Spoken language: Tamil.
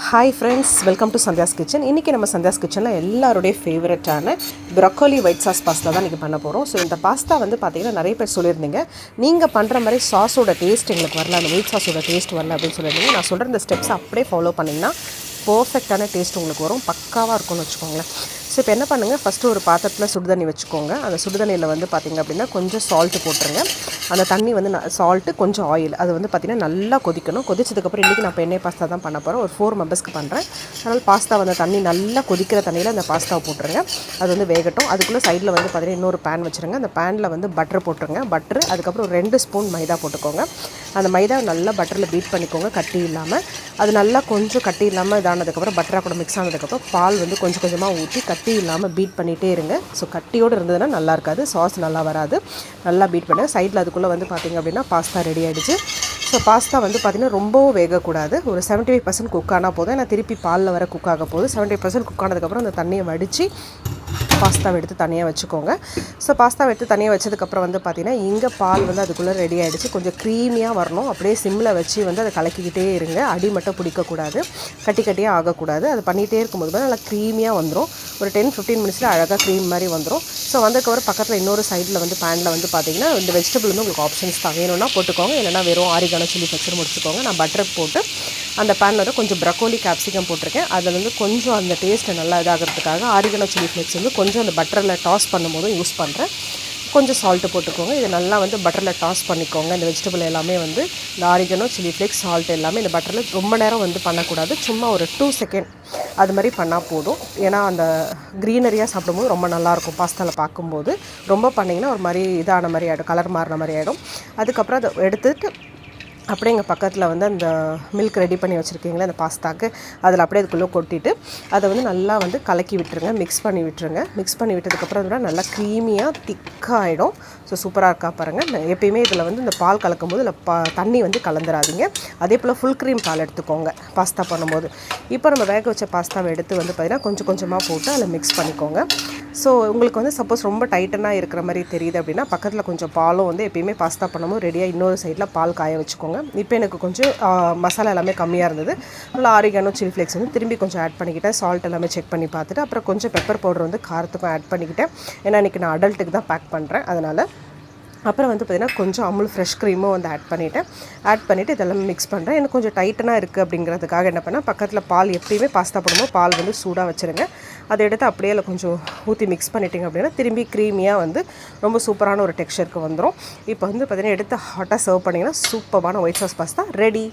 Hi friends, welcome to Sandhya's kitchen. இன்றைக்கி நம்ம சந்தியாஸ் கிச்சனில் எல்லாருடைய ஃபேவரட்டான ப்ரொக்கோலி ஒயிட் சாஸ் பாஸ்தா தான் இன்றைக்கி பண்ண போகிறோம். ஸோ இந்த பாஸ்தா வந்து பார்த்திங்கன்னா நிறைய பேர் சொல்லியிருந்தீங்க, நீங்கள் பண்ணுற மாதிரி சாஸோட டேஸ்ட் எங்களுக்கு வரல, அந்த ஒயிட் சாஸோட டேஸ்ட் வரல அப்படின்னு சொல்லியிருந்தீங்க. நான் சொல்கிற இந்த ஸ்டெப்ஸை அப்படியே ஃபாலோ பண்ணிங்கன்னா பர்ஃபெக்டான டேஸ்ட் உங்களுக்கு வரும், பக்காவாக இருக்கும்னு வச்சுக்கோங்களேன். ஸோ இப்போ என்ன பண்ணுங்கள், ஃபஸ்ட்டு ஒரு பாத்திரத்தில் சுடுதண்ணி வச்சுக்கோங்க. அந்த சுடுதண்ணியில் வந்து பார்த்திங்க அப்படின்னா கொஞ்சம் சால்ட்டு போட்டுருங்க. அந்த தண்ணி வந்து சால்ட்டு கொஞ்சம் ஆயில், அது வந்து பார்த்திங்கன்னா நல்லா கொதிக்கணும். கொதிச்சதுக்கப்புறம் இன்றைக்கி நான் எண்ணெய் பாஸ்தா தான் பண்ண போகிறேன், ஒரு 4 மெம்பர்ஸ்க்கு பண்ணுறேன். அதனால் பாஸ்தா வந்து தண்ணி நல்லா கொதிக்கிற தண்ணியில் அந்த பாஸ்தாவை போட்டுருங்க. அது வந்து வேகட்டும். அதுக்குள்ளே சைடில் வந்து பார்த்திங்கன்னா இன்னொரு பேன் வச்சுருங்க. அந்த பேனில் வந்து பட்டர் போட்டுருங்க. பட்டர், அதுக்கப்புறம் ஒரு 2 ஸ்பூன் மைதா போட்டுக்கோங்க. அந்த மைதா நல்லா பட்டரில் பீட் பண்ணிக்கோங்க, கட்டி இல்லாமல். அது நல்லா கொஞ்சம் கட்டி இல்லாமல் இதானதுக்கப்புறம் பட்டராக கூட மிக்ஸ் ஆனதுக்கப்புறம் பால் வந்து கொஞ்சம் கொஞ்சமாக ஊற்றி கட்டி இல்லாமல் பீட் பண்ணிகிட்டே இருங்க. ஸோ கட்டியோடு இருந்ததுன்னா நல்லா இருக்காது, சாஸ் நல்லா வராது. நல்லா பீட் பண்ணுங்கள். சைடில் அதுக்குள்ளே வந்து பார்த்திங்க அப்படின்னா பாஸ்தா ரெடி ஆகிடுச்சு. ஸோ பாஸ்தா வந்து பார்த்திங்கன்னா ரொம்பவும் வேகக்கூடாது, ஒரு 75% குக் ஆனால் போதும். ஏன்னா திருப்பி பாலில் வர குக் ஆக போகுது. 75% குக் ஆனதுக்கப்புறம் அந்த தண்ணியை வடித்து பாஸ்தாவை எடுத்து தனியாக வச்சுக்கோங்க. ஸோ பாஸ்தாவை எடுத்து தனியாக வச்சதுக்கப்புறம் வந்து பார்த்திங்கன்னா இங்கே பால் வந்து அதுக்குள்ளே ரெடி ஆகிடுச்சு. கொஞ்சம் க்ரீமியாக வரணும். அப்படியே சிம்மில் வச்சு வந்து அதை கலக்கிக்கிட்டே இருங்க. அடி மட்டும் பிடிக்கக்கூடாது, கட்டி கட்டியாக ஆகக்கூடாது. அது பண்ணிகிட்டே இருக்கும்போது நல்லா க்ரீமியாக வந்துடும். ஒரு 10-15 மினிட்ஸில் அழகாக க்ரீம் மாதிரி வந்துடும். ஸோ வந்ததுக்கப்புறம் பக்கத்தில் இன்னொரு சைடில் வந்து பேனில் வந்து பார்த்திங்கன்னா இந்த வெஜிடபிள் வந்து உங்களுக்கு ஆப்ஷன்ஸ் தான், வேணும்னா போட்டுக்கோங்க, இல்லைனா வெறும் ஆரிகானோ சில்லி ஃப்ளெக்ஸ் முடிச்சுக்கோங்க. நான் பட்டர் போட்டு அந்த பேனில் வந்து கொஞ்சம் ப்ரொக்கோலி கேப்சிகம் போட்டிருக்கேன். அதில் வந்து கொஞ்சம் அந்த டேஸ்ட்டை நல்லா இதாகிறதுக்காக ஆரிகானோ சில்லி ஃப்ளெக்ஸ் வந்து கொஞ்சம் அந்த பட்டரில் டாஸ் பண்ணும்போதும் யூஸ் பண்ணுறேன். கொஞ்சம் சால்ட்டு போட்டுக்கோங்க. இதை நல்லா வந்து பட்டரில் டாஸ் பண்ணிக்கோங்க. இந்த வெஜிடபிள் எல்லாமே வந்து இந்த ஆரிகனோ சில்லி ஃப்ளேக்ஸ் சால்ட் எல்லாமே இந்த பட்டரில் ரொம்ப நேரம் வந்து பண்ணக்கூடாது, சும்மா ஒரு 2 செகண்ட் அது மாதிரி பண்ணால் போதும். ஏன்னா அந்த க்ரீனரியாக சாப்பிடும்போது ரொம்ப நல்லாயிருக்கும். பாஸ்தாவில் பார்க்கும்போது ரொம்ப பண்ணிங்கன்னா ஒரு மாதிரி இதான மாதிரி ஆகிடும், கலர் மாறின மாதிரி ஆகிடும். அதுக்கப்புறம் அதை எடுத்துட்டு அப்படியே எங்கள் பக்கத்தில் வந்து அந்த மில்க் ரெடி பண்ணி வச்சுருக்கீங்களே அந்த பாஸ்தாக்கு, அதில் அப்படியே அதுக்குள்ளே கொட்டிட்டு அதை வந்து நல்லா வந்து கலக்கி விட்டுருங்க, மிக்ஸ் பண்ணி விட்டுருங்க. மிக்ஸ் பண்ணி விட்டதுக்கப்புறம் அதோட நல்லா க்ரீமியாக திக்காக ஆகிடும். ஸோ சூப்பராக இருக்கா பாருங்கள். எப்பயுமே இதில் வந்து இந்த பால் கலக்கும்போது இல்லை தண்ணி வந்து கலந்துராதிங்க. அதே போல் ஃபுல் க்ரீம் பால் எடுத்துக்கோங்க பாஸ்தா பண்ணும்போது. இப்போ நம்ம வேக வச்ச பாஸ்தாவை எடுத்து வந்து பார்த்திங்கன்னா கொஞ்சம் கொஞ்சமாக போட்டு அதில் மிக்ஸ் பண்ணிக்கோங்க. ஸோ உங்களுக்கு வந்து சப்போஸ் ரொம்ப டைட்டனாக இருக்கிற மாதிரி தெரியுது அப்படின்னா பக்கத்தில் கொஞ்சம் பாலும் வந்து எப்பயுமே பாஸ்தா பண்ணும்போது ரெடியாக இன்னொரு சைடில் பால் காய வச்சுக்கோங்க. இப்போ எனக்கு கொஞ்சம் மசாலா எல்லாமே கம்மியாக இருந்தது. நல்லா ஆரிகானோ சில்லி ஃப்ளேக்ஸ் வந்து திரும்பி கொஞ்சம் ஆட் பண்ணிக்கிட்டேன். சால்ட் எல்லாமே செக் பண்ணி பார்த்துட்டு அப்புறம் கொஞ்சம் பெப்பர் பவுடர் வந்து காரத்துக்கும் ஆட் பண்ணிக்கிட்டேன். ஏன்னா இன்றைக்கி நான் அடல்ட்டுக்கு தான் பேக் பண்ணுறேன், அதனால். அப்புறம் வந்து பார்த்திங்கன்னா கொஞ்சம் அமுல் ஃப்ரெஷ் க்ரீமும் வந்து ஆட் பண்ணிவிட்டு இதெல்லாம் மிக்ஸ் பண்ணுறேன். எனக்கு கொஞ்சம் டைட்டனாக இருக்குது அப்படிங்கிறதுக்காக என்ன பண்ணால் பக்கத்தில் பால் எப்பயுமே பாஸ்தா போடும்போது பால் வந்து சூடாக வச்சுருங்க. அதை எடுத்து அப்படியே கொஞ்சம் ஊற்றி மிக்ஸ் பண்ணிட்டிங்க அப்படின்னா திரும்பி க்ரீமியாக வந்து ரொம்ப சூப்பரான ஒரு டெக்ஸ்சருக்கு வந்துடும். இப்போ வந்து பார்த்திங்கன்னா எடுத்து ஹாட்டாக சர்வ் பண்ணிங்கன்னா சூப்பரான ஒயிட் சாஸ் பாஸ்தா ரெடி.